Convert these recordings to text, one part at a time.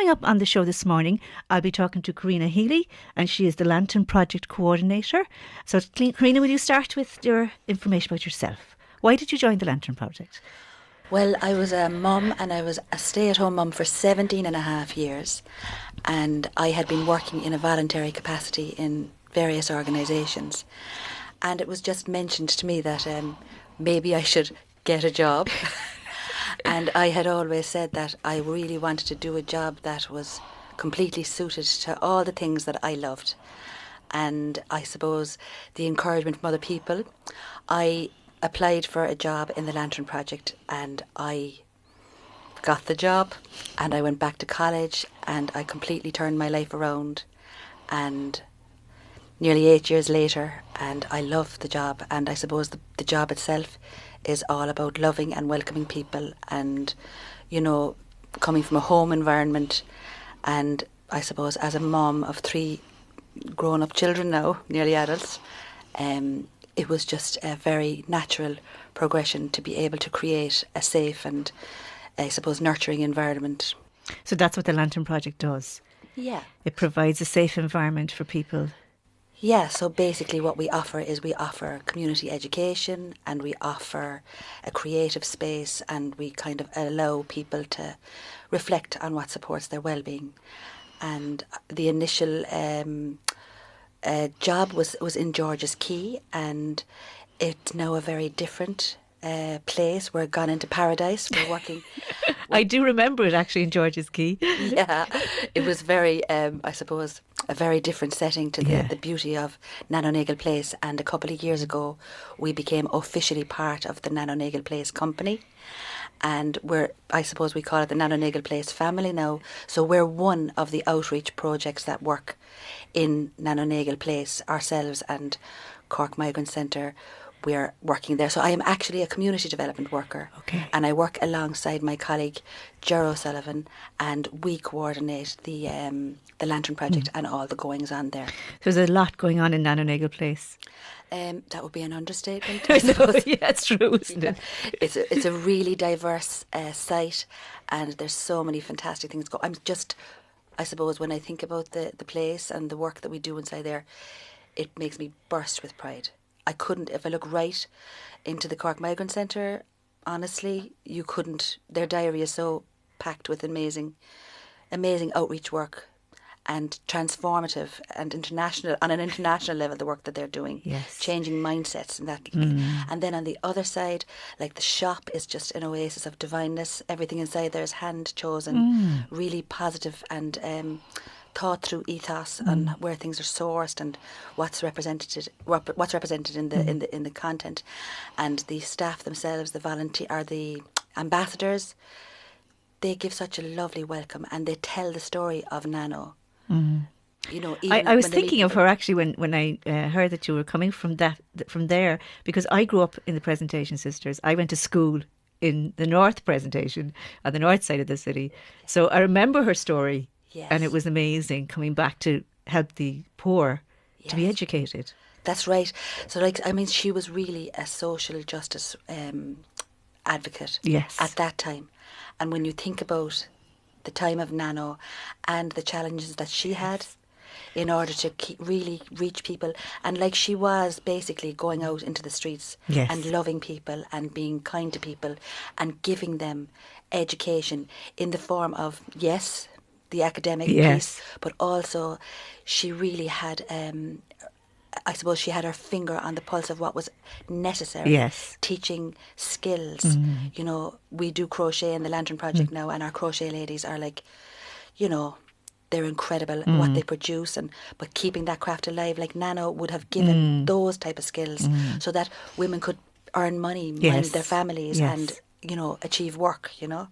coming up on the show this morning, I'll be talking to Karina Healy, and she is the Lantern Project Coordinator. So, Karina, will you start with your information about yourself? Why did you join the Lantern Project? Well, I was a mum, and I was a stay-at-home mum for 17 and a half years. And I had been working in a voluntary capacity in various organisations. And it was just mentioned to me that maybe I should get a job. And I had always said that I really wanted to do a job that was completely suited to all the things that I loved. And I suppose the encouragement from other people. I applied for a job in the Lantern Project, and I got the job, and I went back to college, and I completely turned my life around. And nearly 8 years later, and I love the job, and I suppose the job itself is all about loving and welcoming people, and, you know, coming from a home environment. And I suppose as a mum of 3 grown-up children now, nearly adults, it was just a very natural progression to be able to create a safe and, I suppose, nurturing environment. So that's what the Lantern Project does? Yeah. It provides a safe environment for people. Yeah, so basically what we offer is we offer community education, and we offer a creative space, and we kind of allow people to reflect on what supports their well-being. And the initial job was in George's Quay, and it's now a very different place. We're gone into paradise. We're working. I do remember it actually in George's Quay. Yeah, it was very, I suppose, a very different setting to the beauty of Nano Nagle Place. And a couple of years ago, we became officially part of the Nano Nagle Place company. And I suppose we call it the Nano Nagle Place family now. So we're one of the outreach projects that work in Nano Nagle Place ourselves, and Cork Migrant Centre. We're working there. So I am actually a community development worker. Okay. And I work alongside my colleague Ger O'Sullivan, and we coordinate the Lantern Project and all the goings on there. So there's a lot going on in Nano Nagle Place. That would be an understatement. I know, yeah, it's true, isn't it? It's a really diverse site, and there's so many fantastic things going. I suppose when I think about the place and the work that we do inside there, it makes me burst with pride. I couldn't, if I look right into the Cork Migrant Centre, honestly, you couldn't. Their diary is so packed with amazing outreach work, and transformative and on an international level, the work that they're doing. Yes. Changing mindsets and that. And then on the other side, like the shop is just an oasis of divineness. Everything inside there is hand chosen, really positive and thought through ethos on where things are sourced and what's represented in the content. And the staff themselves, the ambassadors, they give such a lovely welcome, and they tell the story of Nano. You know, I was thinking of her actually when I heard that you were coming from there, because I grew up in the Presentation Sisters. I went to school in the North Presentation, on the north side of the city. So I remember her story. Yes. And it was amazing coming back to help the poor to be educated. That's right. So, she was really a social justice advocate at that time. And when you think about the time of Nano and the challenges that she had in order to really reach people, and she was basically going out into the streets and loving people and being kind to people and giving them education in the form of, the academic piece, but also she really had, I suppose she had her finger on the pulse of what was necessary. Yes. Teaching skills. You know, we do crochet in the Lantern Project now, and our crochet ladies are they're incredible at what they produce, but keeping that craft alive. Like Nano would have given those type of skills so that women could earn money, mind their families, and achieve work, Yeah.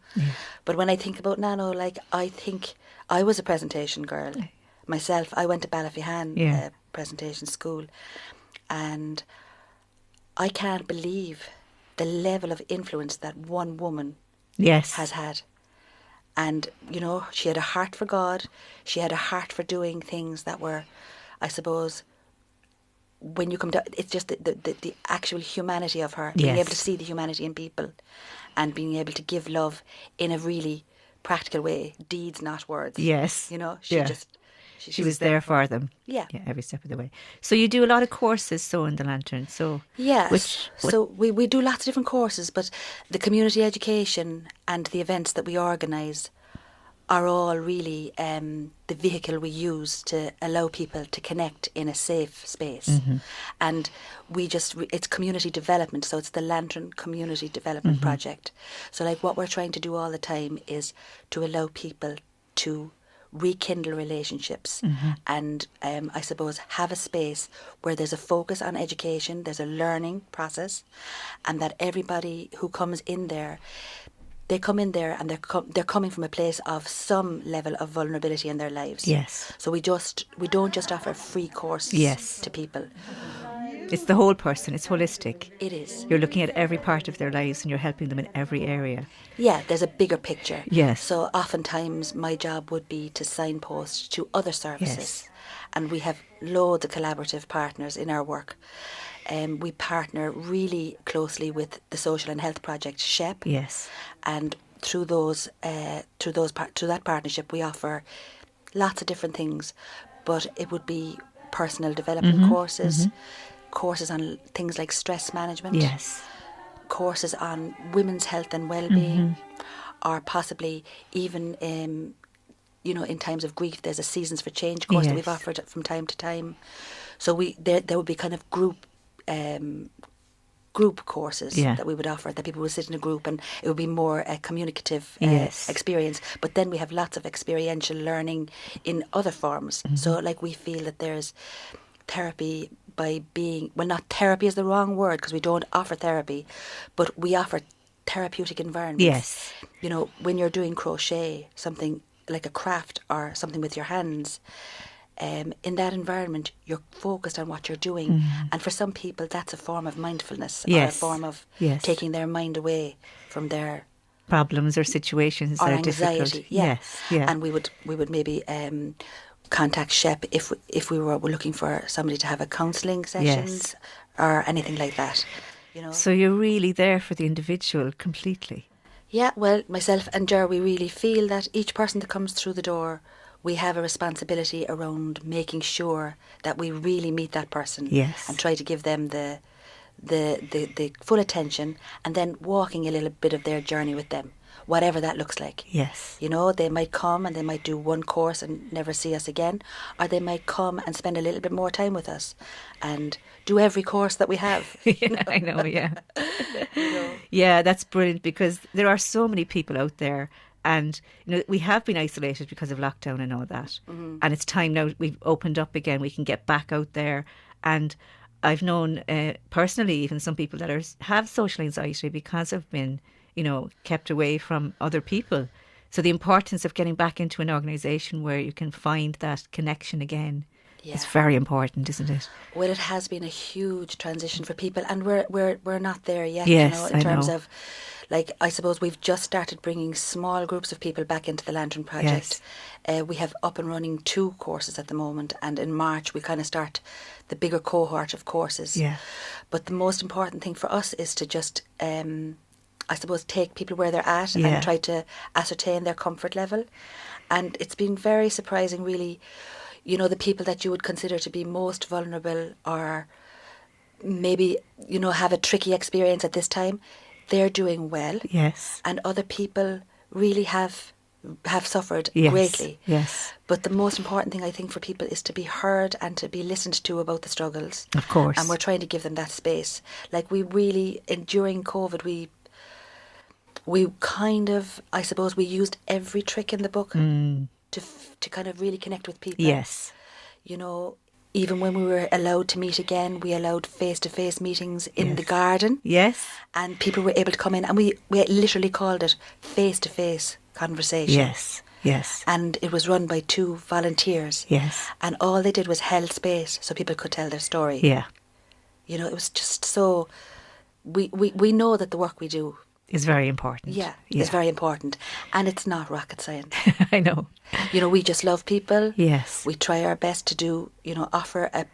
But when I think about Nano, I think I was a presentation girl myself. I went to Ballyphehane presentation school, and I can't believe the level of influence that one woman has had. And, she had a heart for God. She had a heart for doing things that were, I suppose, when you come to, it's just the actual humanity of her, being able to see the humanity in people and being able to give love in a really practical way, deeds, not words. Yes. You know, Yeah. She was there for them. Yeah. Every step of the way. So you do a lot of courses sewing the lantern. So yes. So we do lots of different courses, but the community education and the events that we organise are all really the vehicle we use to allow people to connect in a safe space. And it's community development, so it's the Lantern Community Development Project. So like what we're trying to do all the time is to allow people to rekindle relationships and I suppose have a space where there's a focus on education, there's a learning process, and that everybody who comes in there, they come in there and they're coming from a place of some level of vulnerability in their lives. Yes. So we don't just offer free courses to people. It's the whole person. It's holistic. It is. You're looking at every part of their lives and you're helping them in every area. Yeah, there's a bigger picture. Yes. So oftentimes my job would be to signpost to other services. Yes. And we have loads of collaborative partners in our work. We partner really closely with the Social and Health Project, SHEP. Yes. And through that partnership, we offer lots of different things. But it would be personal development courses, courses on things like stress management. Yes. Courses on women's health and well-being, or possibly even, in times of grief, there's a Seasons for Change course that we've offered from time to time. So there would be kind of group courses that we would offer, that people would sit in a group, and it would be more a communicative experience. But then we have lots of experiential learning in other forms. So like we feel that there's therapy by being, well, not therapy is the wrong word because we don't offer therapy, but we offer therapeutic environments. Yes. You know, when you're doing crochet, something like a craft or something with your hands, in that environment, you're focused on what you're doing. And for some people, that's a form of mindfulness or a form of taking their mind away from their problems or situations or that are anxiety. difficult. Yes. Yeah. And we would maybe contact SHEP if we were looking for somebody to have a counselling sessions or anything like that. You know. So you're really there for the individual completely. Yeah, well, myself and Ger, we really feel that each person that comes through the door, we have a responsibility around making sure that we really meet that person and try to give them the full attention, and then walking a little bit of their journey with them, whatever that looks like. Yes. You know, they might come and they might do one course and never see us again, or they might come and spend a little bit more time with us and do every course that we have. I know, yeah. Yeah, that's brilliant, because there are so many people out there, and we have been isolated because of lockdown and all that. And it's time now we've opened up again, we can get back out there. And I've known personally even some people that have social anxiety because of been kept away from other people. So the importance of getting back into an organisation where you can find that connection again is very important, isn't it? Well, it has been a huge transition for people, and we're not there yet. Yes, in terms of, like, I suppose we've just started bringing small groups of people back into the Lantern Project. We have up and running 2 courses at the moment, and in March we kind of start the bigger cohort of courses. Yeah. But the most important thing for us is to just I suppose take people where they're at and try to ascertain their comfort level. And it's been very surprising, really, the people that you would consider to be most vulnerable or maybe, have a tricky experience at this time, they're doing well. Yes. And other people really have suffered greatly. Yes. But the most important thing, I think, for people is to be heard and to be listened to about the struggles. Of course. And we're trying to give them that space. Like, we really, during COVID, we kind of, I suppose, we used every trick in the book to kind of really connect with people. Yes. Even when we were allowed to meet again, we allowed face-to-face meetings in the garden. Yes. And people were able to come in, and we literally called it face-to-face conversation. Yes. Yes. And it was run by 2 volunteers. Yes. And all they did was held space so people could tell their story. Yeah. It was just so... We know that the work we do is very important. Yeah, it's very important. And it's not rocket science. I know. We just love people. Yes. We try our best to do, offer a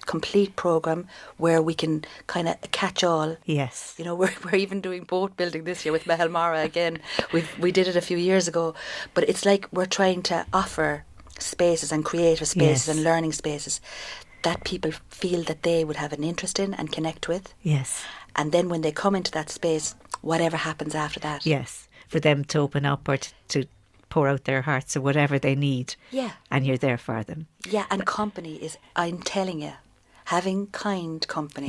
complete programme where we can kind of catch all. Yes. You know, we're even doing boat building this year with Meitheal Mara again. We did it a few years ago, but it's like we're trying to offer spaces and creative spaces and learning spaces that people feel that they would have an interest in and connect with. Yes. And then when they come into that space, whatever happens after that. Yes. For them to open up or to pour out their hearts or whatever they need. Yeah. And you're there for them. Yeah, and company is, I'm telling you, having kind company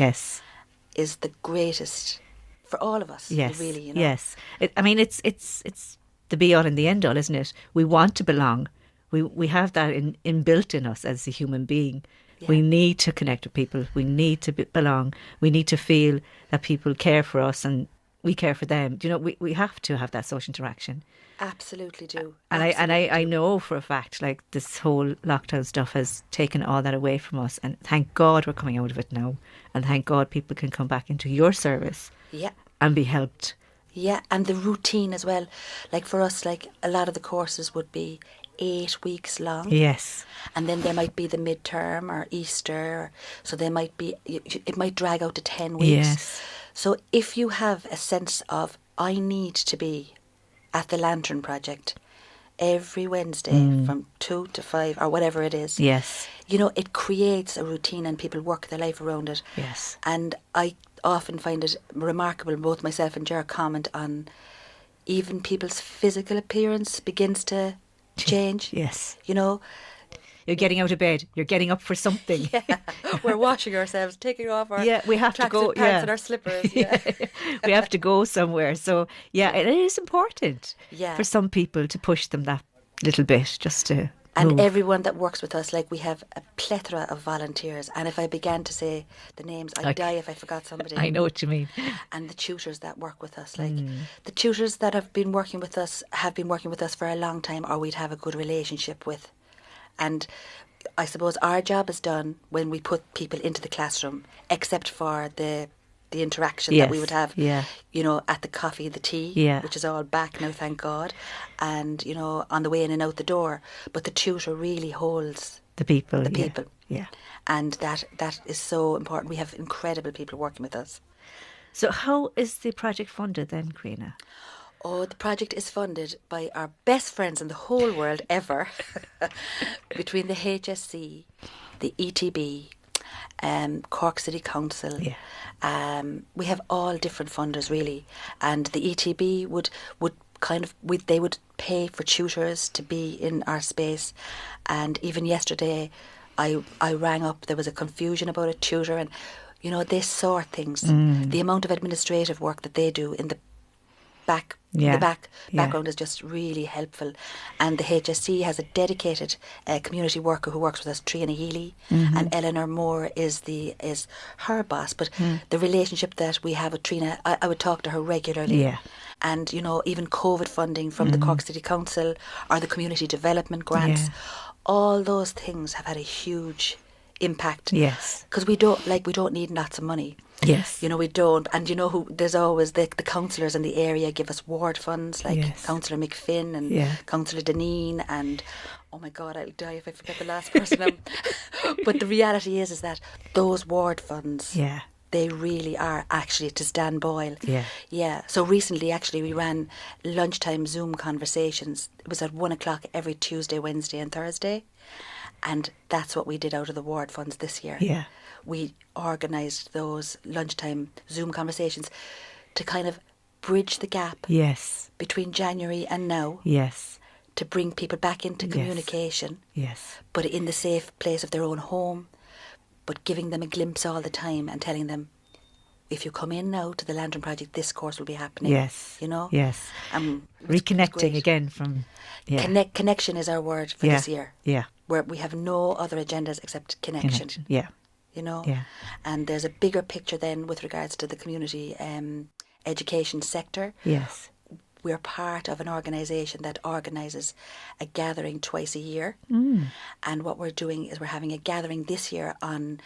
is the greatest for all of us. Yes. Really, you know. Yes. It's the be all and the end all, isn't it? We want to belong. We have that inbuilt in us as a human being. Yeah. We need to connect with people. We need to belong. We need to feel that people care for us and we care for them. You know, we have to have that social interaction. Absolutely do. And I know for a fact, like, this whole lockdown stuff has taken all that away from us. And thank God we're coming out of it now. And thank God people can come back into your service and be helped. Yeah, and the routine as well. Like for us, like a lot of the courses would be 8 weeks long. Yes. And then there might be the midterm or Easter. So there might be, it might drag out to 10 weeks. Yes. So if you have a sense of, I need to be at the Lantern Project every Wednesday from 2 to 5 or whatever it is. Yes. You know, it creates a routine and people work their life around it. Yes. And I often find it remarkable, both myself and Ger comment on even people's physical appearance begins to change. Yes. You know, you're getting out of bed. You're getting up for something. Yeah, we're washing ourselves, taking off our we have to go. Pants and our slippers. Yeah. We have to go somewhere. So it is important for some people to push them that little bit, just to. And move. Everyone that works with us, like we have a plethora of volunteers. And if I began to say the names, I'd die if I forgot somebody. I know what you mean. And the tutors that work with us, like the tutors that have been working with us for a long time, or we'd have a good relationship with. And I suppose our job is done when we put people into the classroom, except for the interaction that we would have, you know, at the coffee, the tea, which is all back now, thank God, and, you know, on the way in and out the door. But the tutor really holds the people. Yeah. And that is so important. We have incredible people working with us. So how is the project funded then, Karina? Oh, the project is funded by our best friends in the whole world ever, between the HSC, the ETB, Cork City Council. Yeah. We have all different funders really, and the ETB would they would pay for tutors to be in our space, and even yesterday, I rang up. There was a confusion about a tutor, and you know they sort things. The amount of administrative work that they do in the background is just really helpful. And the HSC has a dedicated community worker who works with us, Trina Healy, and Eleanor Moore is her boss. But the relationship that we have with Trina, I would talk to her regularly. Yeah. And, you know, even COVID funding from the Cork City Council or the community development grants, all those things have had a huge impact. Yes. Because we don't need lots of money. Yes. You know, we don't. And you know there's always the councillors in the area give us ward funds, like Councillor McFinn and Councillor Deneen and, oh my God, I'll die if I forget the last person. But the reality is that those ward funds, they really are actually to Stan Boyle. Yeah. Yeah. So recently, actually, we ran lunchtime Zoom conversations. It was at 1:00 every Tuesday, Wednesday and Thursday. And that's what we did out of the ward funds this year. Yeah. We organised those lunchtime Zoom conversations to kind of bridge the gap between January and now. Yes. To bring people back into communication. Yes. But in the safe place of their own home, but giving them a glimpse all the time and telling them, if you come in now to the Lantern Project, this course will be happening. Yes. You know? Yes. Reconnecting again from... Connection is our word for this year. Yeah. Where we have no other agendas except connection. Yeah. You know? Yeah. And there's a bigger picture then with regards to the community education sector. Yes. We're part of an organisation that organises a gathering twice a year. And what we're doing is we're having a gathering this year on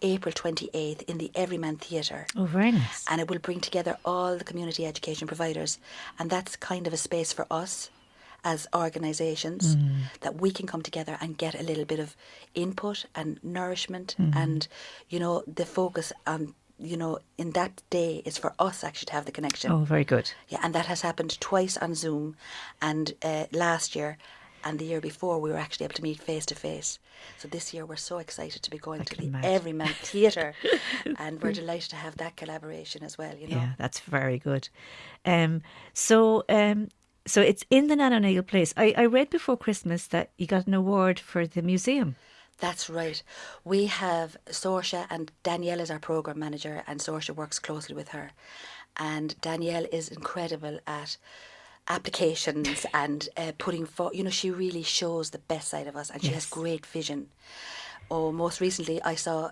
April 28th in the Everyman Theatre. Oh, very nice. And it will bring together all the community education providers. And that's kind of a space for us as organisations, that we can come together and get a little bit of input and nourishment, and, you know, the focus on, you know, in that day is for us actually to have the connection. Oh, very good. Yeah, and that has happened twice on Zoom, and last year and the year before we were actually able to meet face to face. So this year we're so excited to be going to the Everyman Theatre, and we're delighted to have that collaboration as well, you know. Yeah, that's very good. So it's in the Nano Nagle Place. I read before Christmas that you got an award for the museum. That's right. We have Saoirse, and Danielle is our programme manager, and Saoirse works closely with her. And Danielle is incredible at applications and putting for, you know, she really shows the best side of us, and she has great vision. Oh, most recently I saw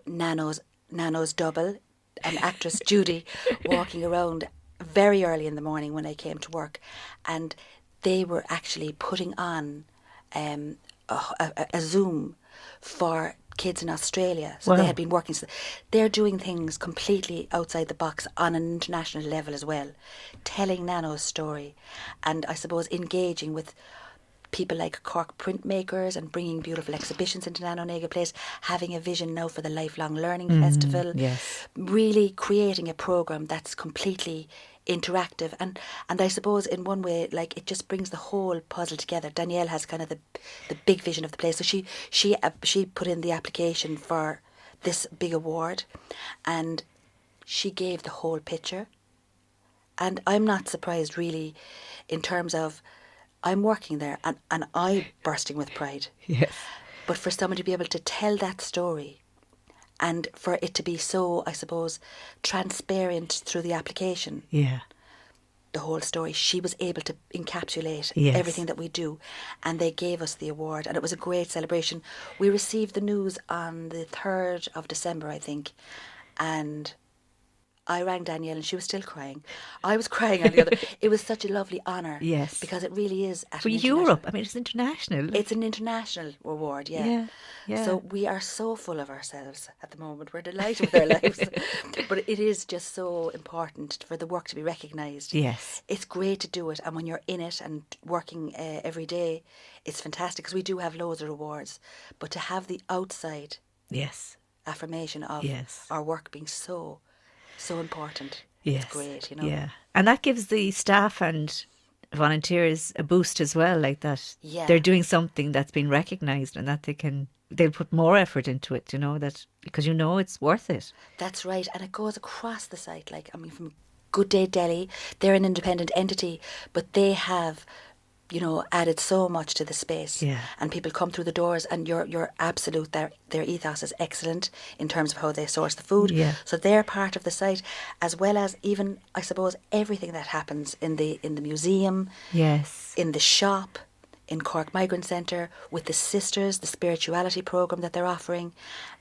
Nano's double, an actress, Judy, walking around very early in the morning when I came to work, and they were actually putting on a Zoom for kids in Australia. So they had been working. So they're doing things completely outside the box on an international level as well, telling Nano's story, and I suppose engaging with people like Cork printmakers and bringing beautiful exhibitions into Nano Nagle Place, having a vision now for the Lifelong Learning Festival, really creating a programme that's completely interactive, and I suppose in one way, like, it just brings the whole puzzle together. Danielle has kind of the big vision of the place, so she put in the application for this big award, and she gave the whole picture, and I'm not surprised really, in terms of I'm working there and I'm bursting with pride. Yes. But for someone to be able to tell that story, and for it to be so, I suppose, transparent through the application. Yeah. The whole story. She was able to encapsulate everything that we do, and they gave us the award, and it was a great celebration. We received the news on the 3rd of December, I think, and I rang Danielle and she was still crying. I was crying on the other. It was such a lovely honour. Yes. Because it really is at for Europe. I mean, it's international. It's an international award, yeah. So we are so full of ourselves at the moment. We're delighted with our lives. But it is just so important for the work to be recognised. Yes. It's great to do it, and when you're in it and working every day, it's fantastic, because we do have loads of awards. But to have the outside affirmation of our work being so important. It's great, you know. Yeah. And that gives the staff and volunteers a boost as well, like that. Yeah. They're doing something that's been recognised, and that they'll put more effort into it, you know, that because you know it's worth it. That's right. And it goes across the site. Like, I mean, from Good Day Delhi, they're an independent entity, but they have, you know, added so much to the space. Yeah. And people come through the doors, and you're absolute. Their ethos is excellent in terms of how they source the food. Yeah. So they're part of the site, as well as even, I suppose, everything that happens in the museum. Yes. In the shop, in Cork Migrant Centre, with the sisters, the spirituality programme that they're offering,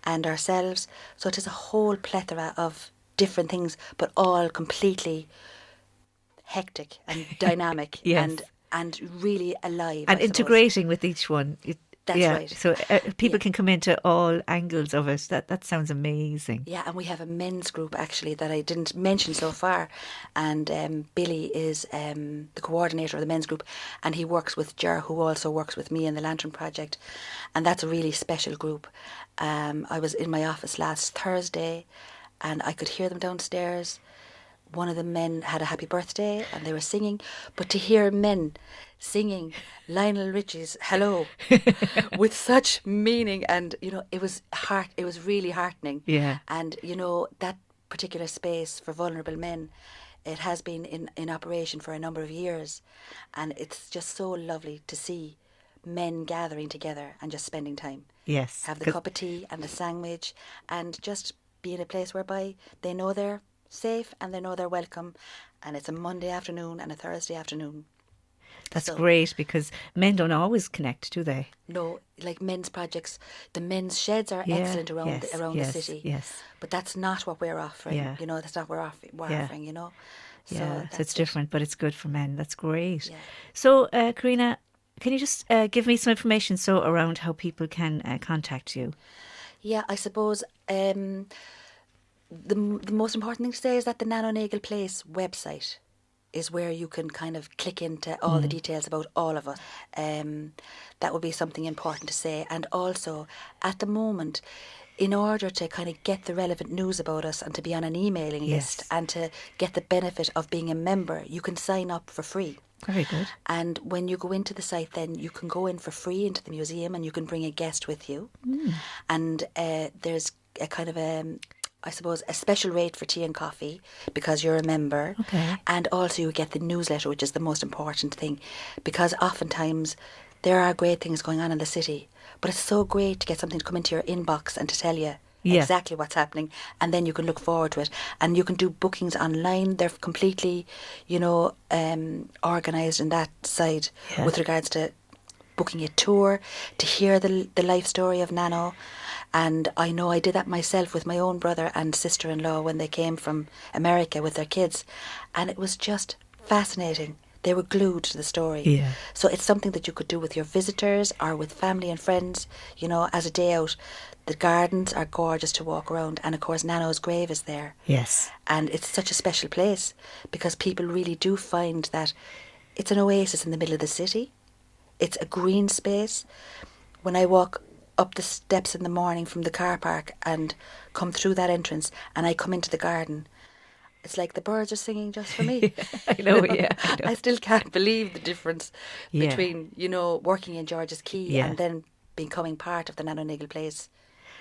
and ourselves. So it is a whole plethora of different things, but all completely hectic and dynamic. And really alive. And integrating with each one. That's right. So people can come into all angles of it. That sounds amazing. Yeah, and we have a men's group actually that I didn't mention so far. And Billy is the coordinator of the men's group, and he works with Ger, who also works with me in the Lantern Project. And that's a really special group. I was in my office last Thursday, and I could hear them downstairs. One of the men had a happy birthday and they were singing, but to hear men singing Lionel Richie's Hello with such meaning, and, you know, it was really heartening. Yeah. And, you know, that particular space for vulnerable men, it has been in operation for a number of years, and it's just so lovely to see men gathering together and just spending time. Yes. Have the cup of tea and the sandwich, and just be in a place whereby they know they're safe and they know they're welcome, and it's a Monday afternoon and a Thursday afternoon. That's great, because men don't always connect, do they? No, like men's projects, the men's sheds are excellent around the city. Yes, but that's not what we're offering. Yeah. You know, that's not what we're offering. You know, so it's different, but it's good for men. That's great. Yeah. So, Karina, can you just give me some information around how people can contact you? Yeah, I suppose. The most important thing to say is that the Nano Nagle Place website is where you can kind of click into all the details about all of us. That would be something important to say. And also, at the moment, in order to kind of get the relevant news about us and to be on an emailing list and to get the benefit of being a member, you can sign up for free. Very good. And when you go into the site, then you can go in for free into the museum, and you can bring a guest with you. And there's a kind of I suppose, a special rate for tea and coffee because you're a member. Okay. And also you get the newsletter, which is the most important thing, because oftentimes there are great things going on in the city, but it's so great to get something to come into your inbox and to tell you exactly what's happening, and then you can look forward to it. And you can do bookings online. They're completely, organised in that side with regards to booking a tour, to hear the life story of Nano. And I know I did that myself with my own brother and sister-in-law when they came from America with their kids. And it was just fascinating. They were glued to the story. Yeah. So it's something that you could do with your visitors or with family and friends, as a day out. The gardens are gorgeous to walk around. And of course, Nano's grave is there. Yes. And it's such a special place because people really do find that it's an oasis in the middle of the city. It's a green space. When I walk up the steps in the morning from the car park and come through that entrance and I come into the garden, it's like the birds are singing just for me. I know. I still can't believe the difference between, working in George's Quay and then becoming part of the Nano Nagle Place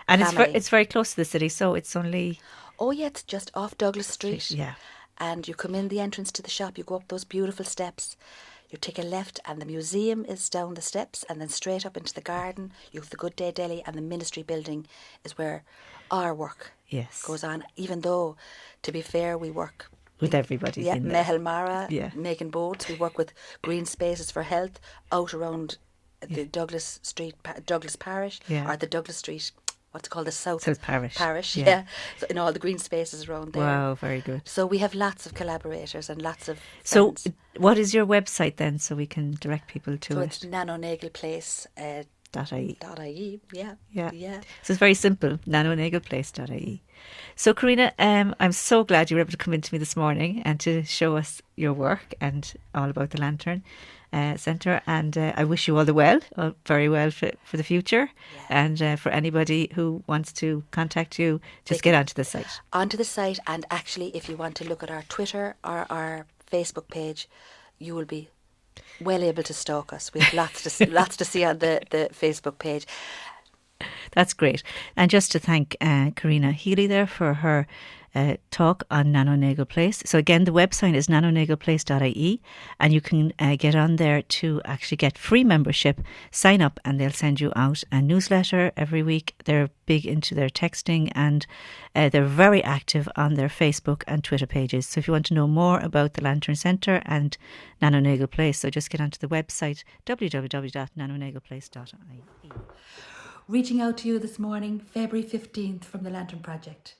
And family. it's very close to the city, so it's only... Oh yeah, it's just off Douglas Street. Yeah. And you come in the entrance to the shop, you go up those beautiful steps, you take a left and the museum is down the steps, and then straight up into the garden you have the Good Day Deli, and the ministry building is where our work goes on, even though, to be fair, we work with everybody in there. Meitheal Mara, making boats. We work with Green Spaces for Health out around the Douglas Street, Douglas Parish, or the Douglas Street, what's it called, the South Parish. So in all the green spaces around there. Wow, very good. So we have lots of collaborators and lots of friends. So what is your website then, so we can direct people to it? So it's Nano Nagle Place .ie. Yeah. So it's very simple, nanonagleplace.ie. So Karina, I'm so glad you were able to come in to me this morning and to show us your work and all about the Lantern Centre, and I wish you all the very well for the future, and for anybody who wants to contact you, just get onto the site. And actually if you want to look at our Twitter or our Facebook page, you will be well able to stalk us. We have lots to see on the Facebook page. That's great. And just to thank Karina Healy there for her talk on Nano Nagle Place. So again, the website is nanonagleplace.ie, and you can get on there to actually get free membership. Sign up and they'll send you out a newsletter every week. They're big into their texting, and they're very active on their Facebook and Twitter pages. So if you want to know more about the Lantern Centre and Nano Nagle Place, so just get onto the website www.nanonagleplace.ie. Reaching out to you this morning, February 15th, from the Lantern Project.